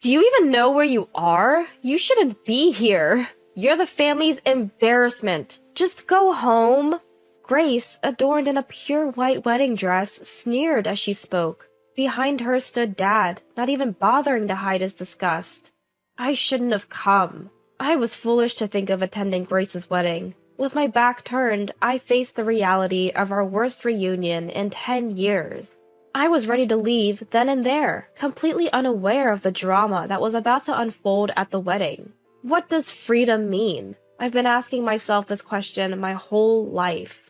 Do you even know where you are? You shouldn't be here. You're the family's embarrassment. Just go home. Grace, adorned in a pure white wedding dress, sneered as she spoke. Behind her stood Dad, not even bothering to hide his disgust. I shouldn't have come. I was foolish to think of attending Grace's wedding. With my back turned, I faced the reality of our worst reunion in 10 years. I was ready to leave then and there, completely unaware of the drama that was about to unfold at the wedding. What does freedom mean? I've been asking myself this question my whole life.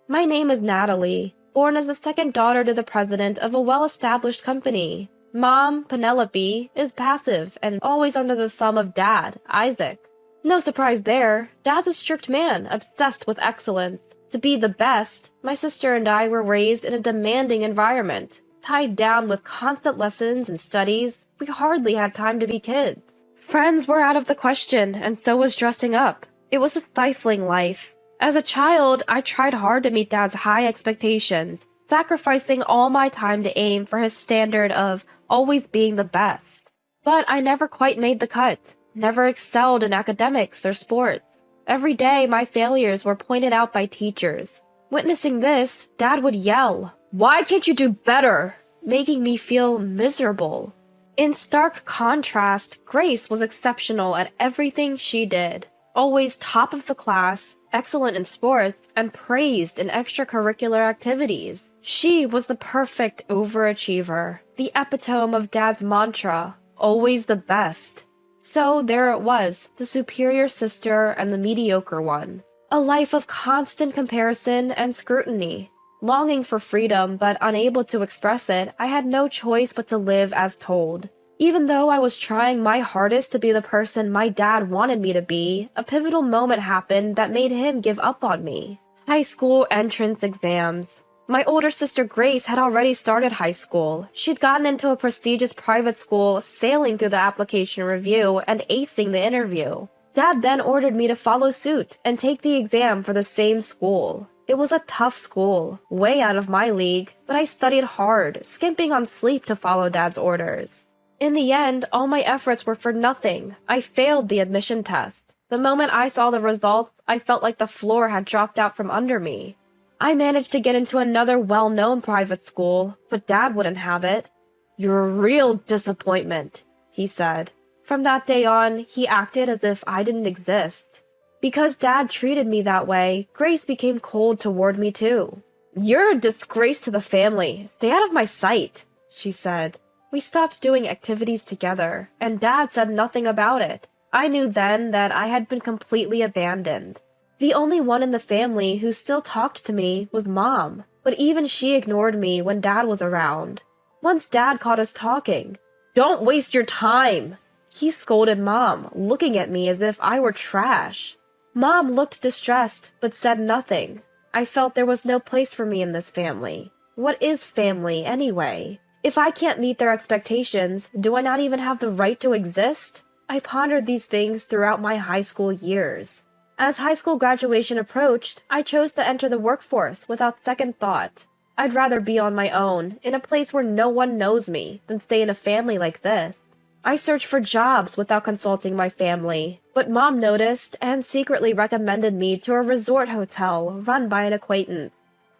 My name is Natalie, born as the second daughter to the president of a well-established company. Mom, Penelope, is passive and always under the thumb of Dad, Isaac. No surprise there. Dad's a strict man, obsessed with excellence. To be the best, my sister and I were raised in a demanding environment. Tied down with constant lessons and studies, we hardly had time to be kids. Friends were out of the question, and so was dressing up. It was a stifling life. As a child, I tried hard to meet Dad's high expectations, sacrificing all my time to aim for his standard of always being the best. But I never quite made the cut, never excelled in academics or sports. Every day, my failures were pointed out by teachers. Witnessing this, Dad would yell, "Why can't you do better?" making me feel miserable. In stark contrast, Grace was exceptional at everything she did. Always top of the class, excellent in sports, and praised in extracurricular activities. She was the perfect overachiever, the epitome of Dad's mantra, always the best. So there it was, the superior sister and the mediocre one. A life of constant comparison and scrutiny. Longing for freedom but unable to express it, I had no choice but to live as told. Even though I was trying my hardest to be the person my dad wanted me to be, a pivotal moment happened that made him give up on me. High school entrance exams. My older sister Grace had already started high school. She'd gotten into a prestigious private school, sailing through the application review and acing the interview. Dad then ordered me to follow suit and take the exam for the same school. It was a tough school, way out of my league, but I studied hard, skimping on sleep to follow Dad's orders. In the end, all my efforts were for nothing. I failed the admission test. The moment I saw the results, I felt like the floor had dropped out from under me. I managed to get into another well-known private school, but Dad wouldn't have it. "You're a real disappointment," he said. From that day on, he acted as if I didn't exist. Because Dad treated me that way, Grace became cold toward me too. "You're a disgrace to the family. Stay out of my sight," she said. We stopped doing activities together, and Dad said nothing about it. I knew then that I had been completely abandoned. The only one in the family who still talked to me was Mom, but even she ignored me when Dad was around. Once Dad caught us talking. "Don't waste your time!" He scolded Mom, looking at me as if I were trash. Mom looked distressed, but said nothing. I felt there was no place for me in this family. What is family, anyway? If I can't meet their expectations, do I not even have the right to exist? I pondered these things throughout my high school years. As high school graduation approached, I chose to enter the workforce without second thought. I'd rather be on my own, in a place where no one knows me, than stay in a family like this. I searched for jobs without consulting my family, but Mom noticed and secretly recommended me to a resort hotel run by an acquaintance.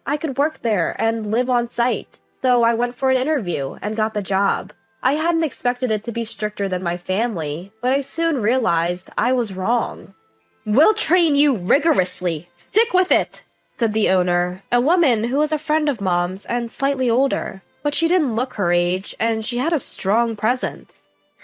I could work there and live on site. So I went for an interview and got the job. I hadn't expected it to be stricter than my family, but I soon realized I was wrong. "We'll train you rigorously. Stick with it," said the owner, a woman who was a friend of Mom's and slightly older. But she didn't look her age, and she had a strong presence.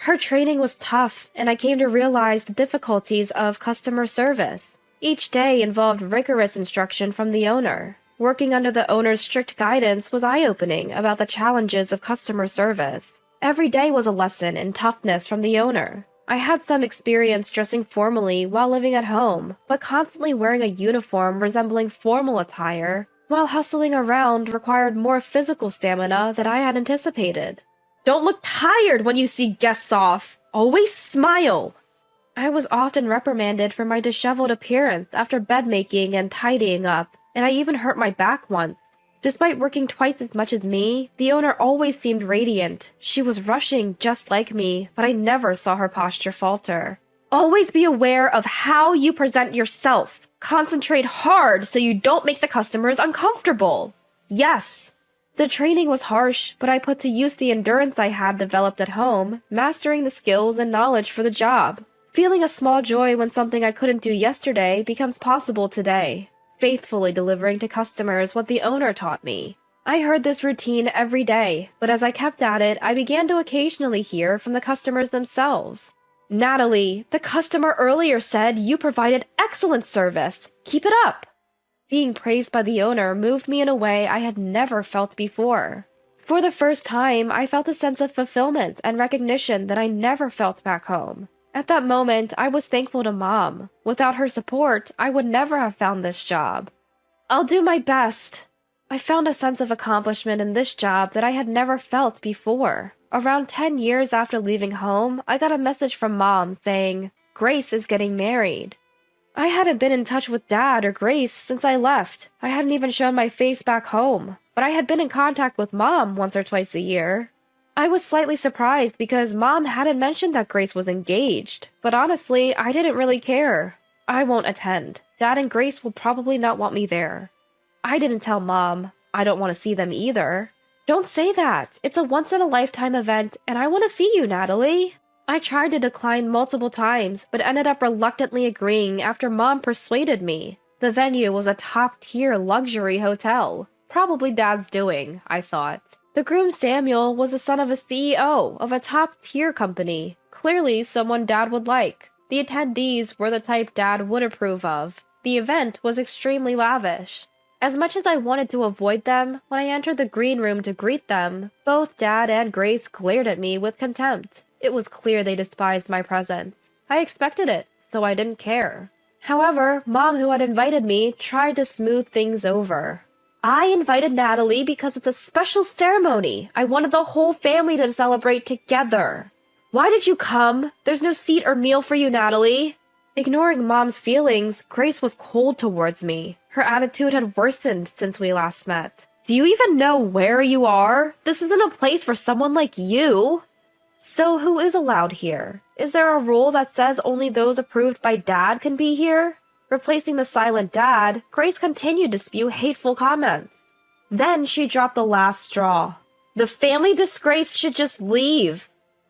Her training was tough, and I came to realize the difficulties of customer service. Each day involved rigorous instruction from the owner. Working under the owner's strict guidance was eye-opening about the challenges of customer service. Every day was a lesson in toughness from the owner. I had some experience dressing formally while living at home, but constantly wearing a uniform resembling formal attire while hustling around required more physical stamina than I had anticipated. "Don't look tired when you see guests off. Always smile." I was often reprimanded for my disheveled appearance after bed making and tidying up, and I even hurt my back once. Despite working twice as much as me, the owner always seemed radiant. She was rushing just like me, but I never saw her posture falter. Always be aware of how you present yourself. Concentrate hard so you don't make the customers uncomfortable. Yes. The training was harsh, but I put to use the endurance I had developed at home, mastering the skills and knowledge for the job. Feeling a small joy when something I couldn't do yesterday becomes possible today. Faithfully delivering to customers what the owner taught me. I heard this routine every day, but as I kept at it, I began to occasionally hear from the customers themselves. Natalie, the customer earlier said you provided excellent service. Keep it up. Being praised by the owner moved me in a way I had never felt before. For the first time, I felt a sense of fulfillment and recognition that I never felt back home. At that moment, I was thankful to Mom. Without her support, I would never have found this job. I'll do my best. I found a sense of accomplishment in this job that I had never felt before. Around 10 years after leaving home, I got a message from Mom saying, Grace is getting married. I hadn't been in touch with Dad or Grace since I left. I hadn't even shown my face back home, but I had been in contact with Mom once or twice a year. I was slightly surprised because Mom hadn't mentioned that Grace was engaged, but honestly, I didn't really care. I won't attend. Dad and Grace will probably not want me there. I didn't tell Mom. I don't want to see them either. Don't say that. It's a once-in-a-lifetime event, and I want to see you, Natalie. I tried to decline multiple times, but ended up reluctantly agreeing after Mom persuaded me. The venue was a top-tier luxury hotel. Probably Dad's doing, I thought. The groom Samuel was the son of a CEO of a top-tier company. Clearly someone Dad would like. The attendees were the type Dad would approve of. The event was extremely lavish. As much as I wanted to avoid them, when I entered the green room to greet them, both Dad and Grace glared at me with contempt. It was clear they despised my presence. I expected it, so I didn't care. However, Mom, who had invited me, tried to smooth things over. I invited Natalie because it's a special ceremony. I wanted the whole family to celebrate together. Why did you come? There's no seat or meal for you, Natalie. Ignoring Mom's feelings, Grace was cold towards me. Her attitude had worsened since we last met. Do you even know where you are? This isn't a place for someone like you. So who is allowed here? Is there a rule that says only those approved by Dad can be here? Replacing the silent Dad, Grace continued to spew hateful comments. Then she dropped the last straw. The family disgrace should just leave.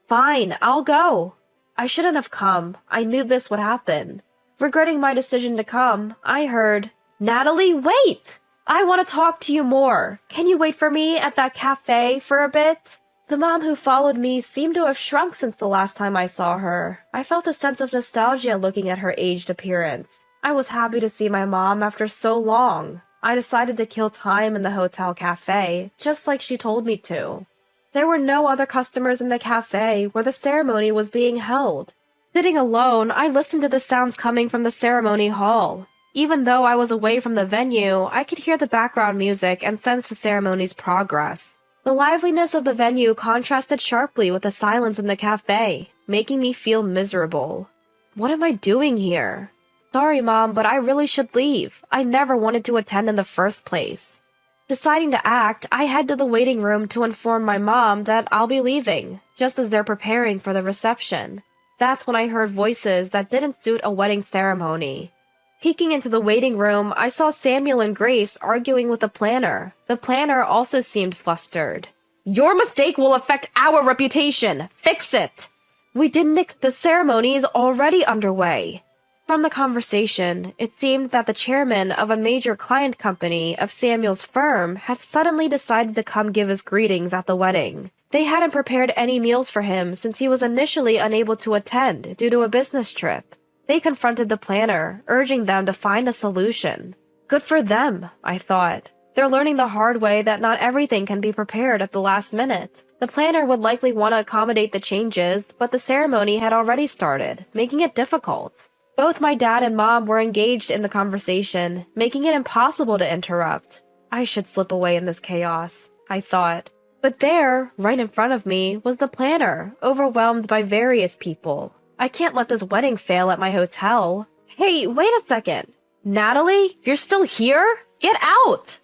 Fine, I'll go. I shouldn't have come. I knew this would happen. Regretting my decision to come, I heard, Natalie, wait! I want to talk to you more. Can you wait for me at that cafe for a bit? The mom who followed me seemed to have shrunk since the last time I saw her. I felt a sense of nostalgia looking at her aged appearance. I was happy to see my mom after so long. I decided to kill time in the hotel cafe, just like she told me to. There were no other customers in the cafe where the ceremony was being held. Sitting alone, I listened to the sounds coming from the ceremony hall. Even though I was away from the venue, I could hear the background music and sense the ceremony's progress. The liveliness of the venue contrasted sharply with the silence in the cafe, making me feel miserable. What am I doing here? Sorry, Mom, but I really should leave. I never wanted to attend in the first place. Deciding to act, I head to the waiting room to inform my mom that I'll be leaving, just as they're preparing for the reception. That's when I heard voices that didn't suit a wedding ceremony. Peeking into the waiting room, I saw Samuel and Grace arguing with the planner. The planner also seemed flustered. Your mistake will affect our reputation. Fix it! We didn't. The ceremony is already underway. From the conversation, it seemed that the chairman of a major client company of Samuel's firm had suddenly decided to come give his greetings at the wedding. They hadn't prepared any meals for him since he was initially unable to attend due to a business trip. They confronted the planner, urging them to find a solution. Good for them, I thought. They're learning the hard way that not everything can be prepared at the last minute. The planner would likely want to accommodate the changes, but the ceremony had already started, making it difficult. Both my dad and mom were engaged in the conversation, making it impossible to interrupt. I should slip away in this chaos, I thought. But there, right in front of me, was the planner, overwhelmed by various people. I can't let this wedding fail at my hotel. Hey, wait a second. Natalie, you're still here? Get out!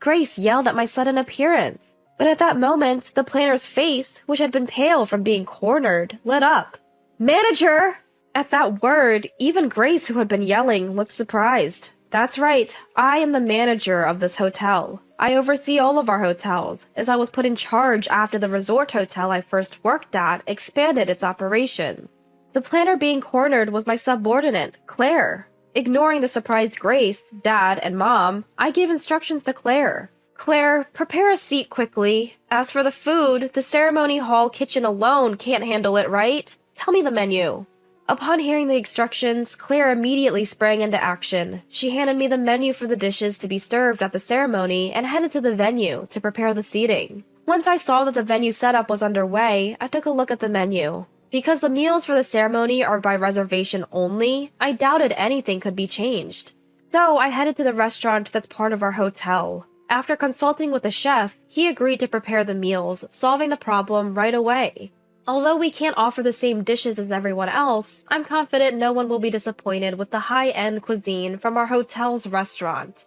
Grace yelled at my sudden appearance. But at that moment, the planner's face, which had been pale from being cornered, lit up. Manager! At that word, even Grace, who had been yelling, looked surprised. That's right, I am the manager of this hotel. I oversee all of our hotels, as I was put in charge after the resort hotel I first worked at expanded its operations. The planner being cornered was my subordinate, Claire. Ignoring the surprised Grace, Dad, and Mom, I gave instructions to Claire. Claire, prepare a seat quickly. As for the food, the ceremony hall kitchen alone can't handle it, right? Tell me the menu. Upon hearing the instructions, Claire immediately sprang into action. She handed me the menu for the dishes to be served at the ceremony and headed to the venue to prepare the seating. Once I saw that the venue setup was underway, I took a look at the menu. Because the meals for the ceremony are by reservation only, I doubted anything could be changed. So I headed to the restaurant that's part of our hotel. After consulting with the chef, he agreed to prepare the meals, solving the problem right away. Although we can't offer the same dishes as everyone else, I'm confident no one will be disappointed with the high-end cuisine from our hotel's restaurant.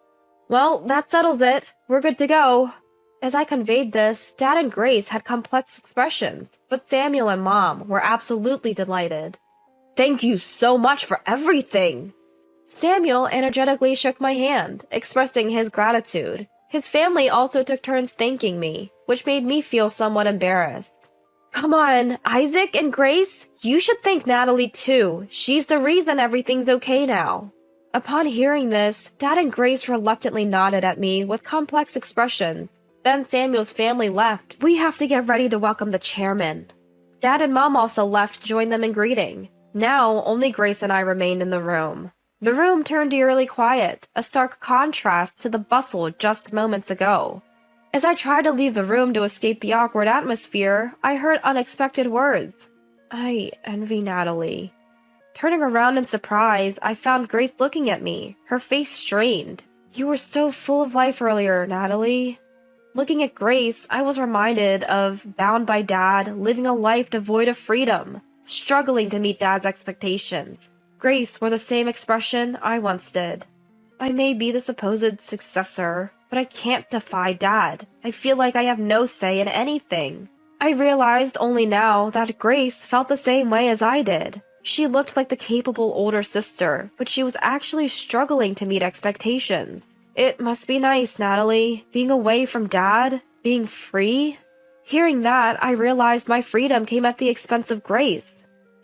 Well, that settles it. We're good to go. As I conveyed this, Dad and Grace had complex expressions, but Samuel and Mom were absolutely delighted. Thank you so much for everything. Samuel energetically shook my hand, expressing his gratitude. His family also took turns thanking me, which made me feel somewhat embarrassed. Come on, Isaac and Grace, you should thank Natalie too. She's the reason everything's okay now. Upon hearing this, Dad and Grace reluctantly nodded at me with complex expressions. Then Samuel's family left. We have to get ready to welcome the chairman. Dad and Mom also left to join them in greeting. Now, only Grace and I remained in the room. The room turned eerily quiet, a stark contrast to the bustle just moments ago. As I tried to leave the room to escape the awkward atmosphere, I heard unexpected words. I envy Natalie. Turning around in surprise, I found Grace looking at me, her face strained. You were so full of life earlier, Natalie. Looking at Grace, I was reminded of, bound by Dad, living a life devoid of freedom, struggling to meet Dad's expectations. Grace wore the same expression I once did. I may be the supposed successor, but I can't defy Dad. I feel like I have no say in anything. I realized only now that Grace felt the same way as I did. She looked like the capable older sister, but she was actually struggling to meet expectations. It must be nice, Natalie, being away from Dad, being free. Hearing that, I realized my freedom came at the expense of Grace.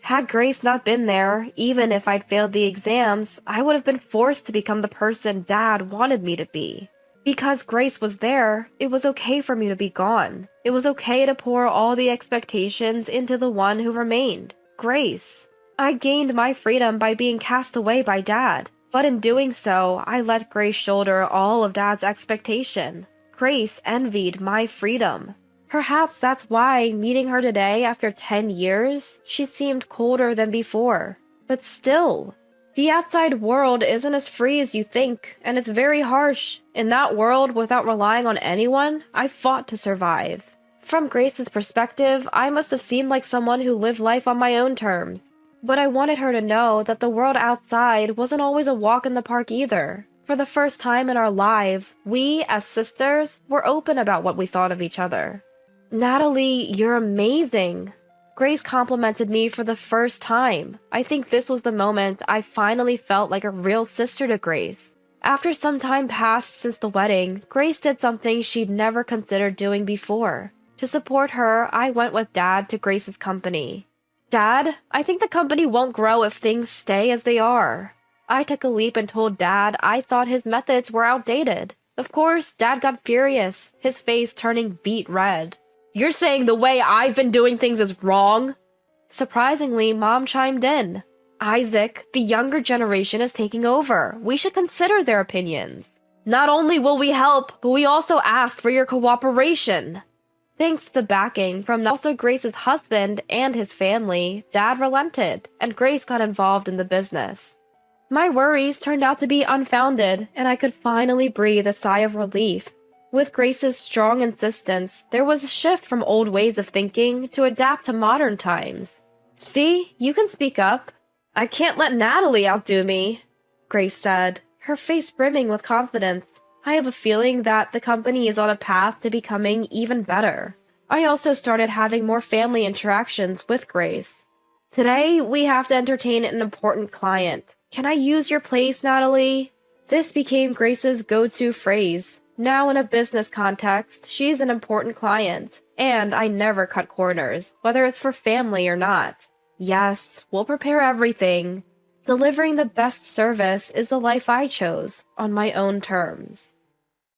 Had Grace not been there, even if I'd failed the exams, I would have been forced to become the person Dad wanted me to be. Because Grace was there, it was okay for me to be gone. It was okay to pour all the expectations into the one who remained, Grace. I gained my freedom by being cast away by Dad, but in doing so, I let Grace shoulder all of Dad's expectation. Grace envied my freedom. Perhaps that's why, meeting her today after 10 years, she seemed colder than before. But still, the outside world isn't as free as you think, and it's very harsh. In that world, without relying on anyone, I fought to survive. From Grace's perspective, I must have seemed like someone who lived life on my own terms. But I wanted her to know that the world outside wasn't always a walk in the park either. For the first time in our lives, we, as sisters, were open about what we thought of each other. Natalie, you're amazing. Grace complimented me for the first time. I think this was the moment I finally felt like a real sister to Grace. After some time passed since the wedding, Grace did something she'd never considered doing before. To support her, I went with Dad to Grace's company. Dad, I think the company won't grow if things stay as they are. I took a leap and told Dad I thought his methods were outdated. Of course, Dad got furious, his face turning beet red. You're saying the way I've been doing things is wrong? Surprisingly, Mom chimed in. Isaac, the younger generation is taking over. We should consider their opinions. Not only will we help, but we also ask for your cooperation. Thanks to the backing from also Grace's husband and his family, Dad relented, and Grace got involved in the business. My worries turned out to be unfounded, and I could finally breathe a sigh of relief. With Grace's strong insistence, there was a shift from old ways of thinking to adapt to modern times. See, you can speak up. I can't let Natalie outdo me, Grace said, her face brimming with confidence. I have a feeling that the company is on a path to becoming even better. I also started having more family interactions with Grace. Today, we have to entertain an important client. Can I use your place, Natalie? This became Grace's go-to phrase. Now in a business context, she's an important client, and I never cut corners, whether it's for family or not. Yes, we'll prepare everything. Delivering the best service is the life I chose, on my own terms.